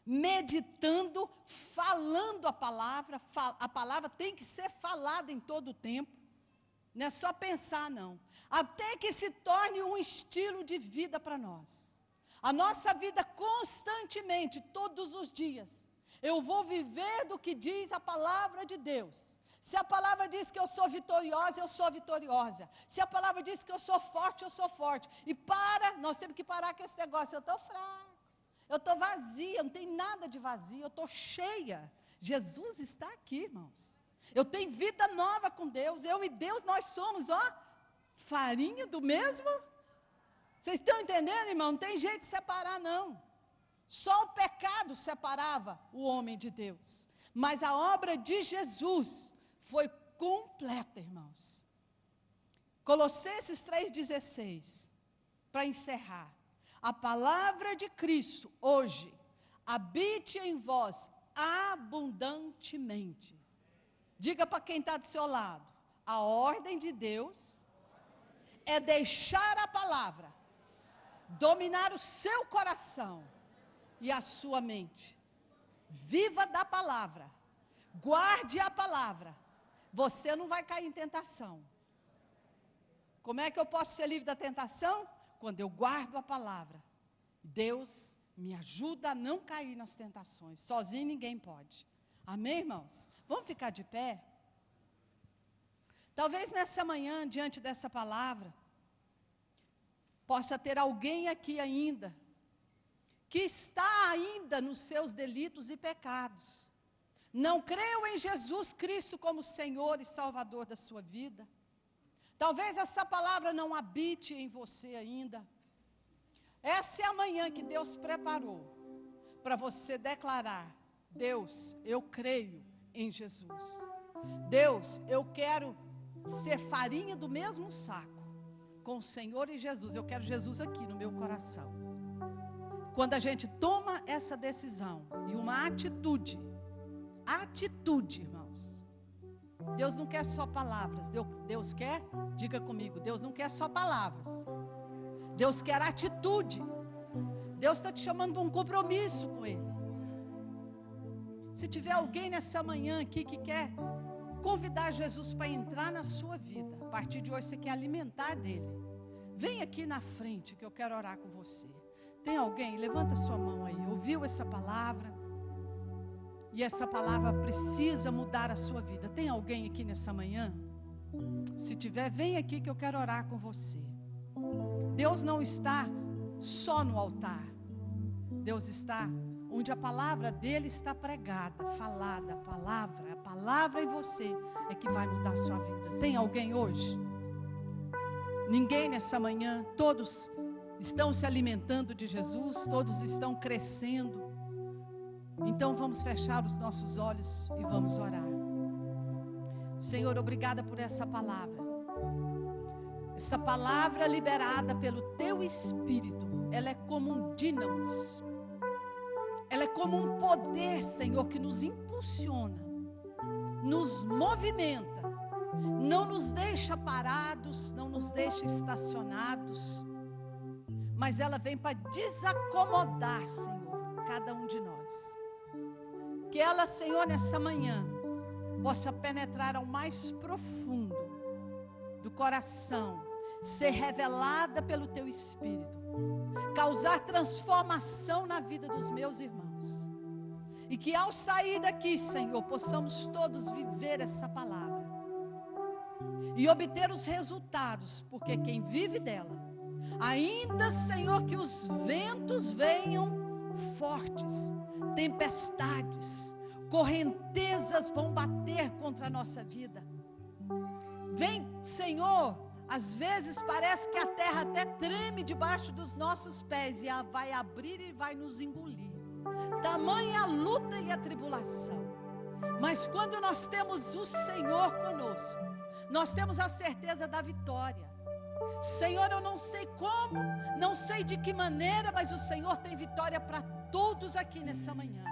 Meditando, falando a palavra tem que ser falada em todo o tempo, não é só pensar não, até que se torne um estilo de vida para nós. A nossa vida constantemente, todos os dias, eu vou viver do que diz a palavra de Deus. Se a palavra diz que eu sou vitoriosa, eu sou vitoriosa. Se a palavra diz que eu sou forte, eu sou forte. E nós temos que parar com esse negócio, eu estou fraco. Eu estou vazia, não tem nada de vazio, eu estou cheia. Jesus está aqui, irmãos. Eu tenho vida nova com Deus, eu e Deus, nós somos, farinha do mesmo. Vocês estão entendendo, irmão? Não tem jeito de separar, não. Só o pecado separava o homem de Deus. Mas a obra de Jesus foi completa, irmãos. Colossenses 3,16, para encerrar. A palavra de Cristo, hoje, habite em vós abundantemente. Diga para quem está do seu lado, a ordem de Deus é deixar a palavra dominar o seu coração e a sua mente. Viva da palavra. Guarde a palavra. Você não vai cair em tentação. Como é que eu posso ser livre da tentação? Quando eu guardo a palavra. Deus me ajuda a não cair nas tentações. Sozinho ninguém pode. Amém, irmãos? Vamos ficar de pé? Talvez nessa manhã, diante dessa palavra, possa ter alguém aqui ainda, que está ainda nos seus delitos e pecados. Não creu em Jesus Cristo como Senhor e Salvador da sua vida. Talvez essa palavra não habite em você ainda. Essa é a manhã que Deus preparou para você declarar: Deus, eu creio em Jesus. Deus, eu quero ser farinha do mesmo saco com o Senhor e Jesus. Eu quero Jesus aqui no meu coração. Quando a gente toma essa decisão e uma atitude, irmãos. Deus não quer só palavras. Deus quer, diga comigo, Deus não quer só palavras. Deus quer atitude. Deus está te chamando para um compromisso com Ele. Se tiver alguém nessa manhã aqui que quer convidar Jesus para entrar na sua vida, a partir de hoje você quer alimentar dele, vem aqui na frente que eu quero orar com você. Tem alguém? Levanta sua mão aí. Ouviu essa palavra? E essa palavra precisa mudar a sua vida. Tem alguém aqui nessa manhã? Se tiver, vem aqui que eu quero orar com você. Deus não está só no altar. Deus está onde a palavra dele está pregada, falada. A palavra em você é que vai mudar a sua vida. Tem alguém hoje? Ninguém nessa manhã? Todos estão se alimentando de Jesus, todos estão crescendo. Então vamos fechar os nossos olhos e vamos orar. Senhor, obrigada por essa palavra. Essa palavra liberada pelo Teu Espírito, ela é como um dínamo. Ela é como um poder, Senhor, que nos impulsiona, nos movimenta, não nos deixa parados, não nos deixa estacionados, mas ela vem para desacomodar, Senhor, cada um de nós. Que ela, Senhor, nessa manhã, possa penetrar ao mais profundo do coração, ser revelada pelo Teu Espírito, causar transformação na vida dos meus irmãos. E que ao sair daqui, Senhor, possamos todos viver essa palavra e obter os resultados, porque quem vive dela, ainda, Senhor, que os ventos venham fortes, tempestades, correntezas vão bater contra a nossa vida. Vem, Senhor, às vezes parece que a terra até treme debaixo dos nossos pés e ela vai abrir e vai nos engolir. Tamanha a luta e a tribulação. Mas quando nós temos o Senhor conosco, nós temos a certeza da vitória. Senhor, eu não sei como, não sei de que maneira, mas o Senhor tem vitória para todos aqui nessa manhã.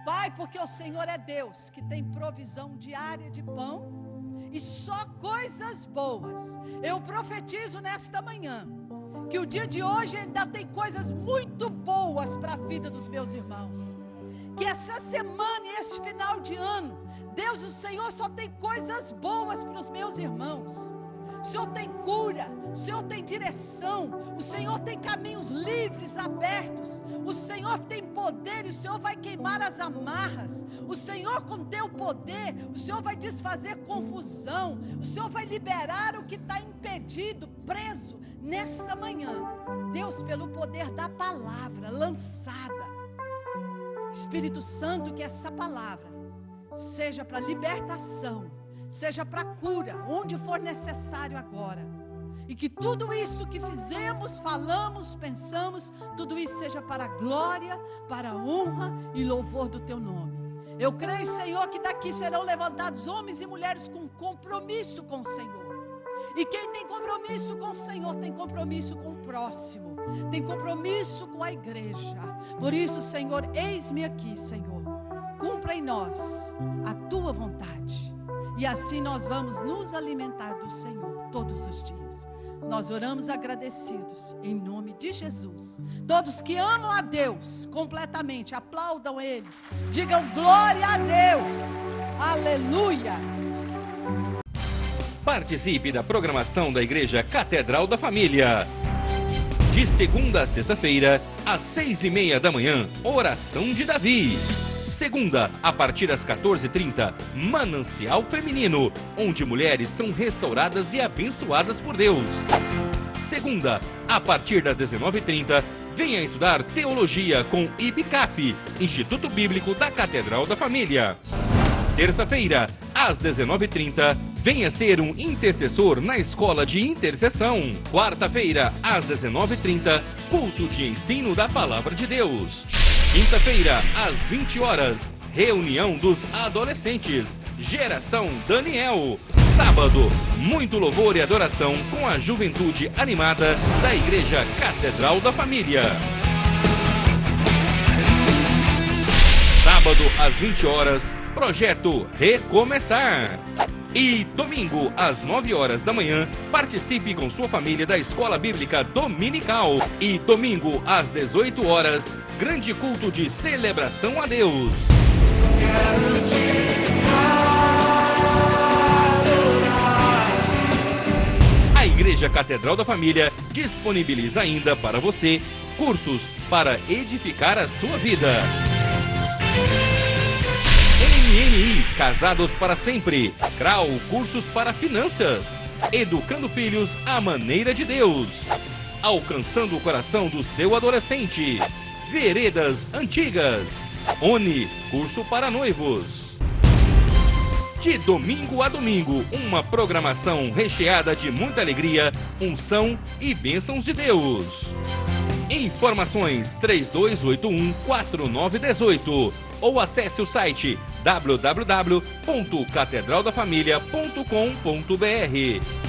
Pai, porque o Senhor é Deus que tem provisão diária de pão e só coisas boas. Eu profetizo nesta manhã que o dia de hoje ainda tem coisas muito boas para a vida dos meus irmãos. Que essa semana e esse final de ano, Deus, o Senhor só tem coisas boas para os meus irmãos. O Senhor tem cura, o Senhor tem direção, o Senhor tem caminhos livres, abertos, o Senhor tem poder e o Senhor vai queimar as amarras. O Senhor, com teu poder, o Senhor vai desfazer confusão, o Senhor vai liberar o que está impedido, preso nesta manhã. Deus, pelo poder da palavra lançada, Espírito Santo, que essa palavra seja para libertação, seja para cura, onde for necessário agora. E que tudo isso que fizemos, falamos, pensamos, tudo isso seja para a glória, para a honra e louvor do Teu nome. Eu creio, Senhor, que daqui serão levantados homens e mulheres com compromisso com o Senhor. E quem tem compromisso com o Senhor, tem compromisso com o próximo, tem compromisso com a igreja. Por isso, Senhor, eis-me aqui, Senhor. Cumpra em nós a Tua vontade. E assim nós vamos nos alimentar do Senhor todos os dias. Nós oramos agradecidos, em nome de Jesus. Todos que amam a Deus completamente, aplaudam Ele. Digam glória a Deus. Aleluia. Participe da programação da Igreja Catedral da Família. De segunda a sexta-feira, às 6:30 da manhã, Oração de Davi. Segunda, a partir das 14h30, Manancial Feminino, onde mulheres são restauradas e abençoadas por Deus. Segunda, a partir das 19h30, venha estudar Teologia com IBCAF, Instituto Bíblico da Catedral da Família. Terça-feira, às 19h30, venha ser um intercessor na Escola de Intercessão. Quarta-feira, às 19h30, culto de ensino da Palavra de Deus. Quinta-feira, às 20 horas, reunião dos adolescentes, Geração Daniel. Sábado, muito louvor e adoração com a juventude animada da Igreja Catedral da Família. Sábado, às 20 horas, Projeto Recomeçar. E domingo, às 9 horas da manhã, participe com sua família da Escola Bíblica Dominical. E domingo, às 18 horas, grande culto de celebração a Deus. A Igreja Catedral da Família disponibiliza ainda para você cursos para edificar a sua vida. MNI, Casados para Sempre. CRAU, cursos para finanças. Educando filhos à maneira de Deus. Alcançando o coração do seu adolescente. Veredas Antigas. ONI, curso para noivos. De domingo a domingo, uma programação recheada de muita alegria, unção e bênçãos de Deus. Informações 3281-4918 ou acesse o site www.catedraldafamilia.com.br.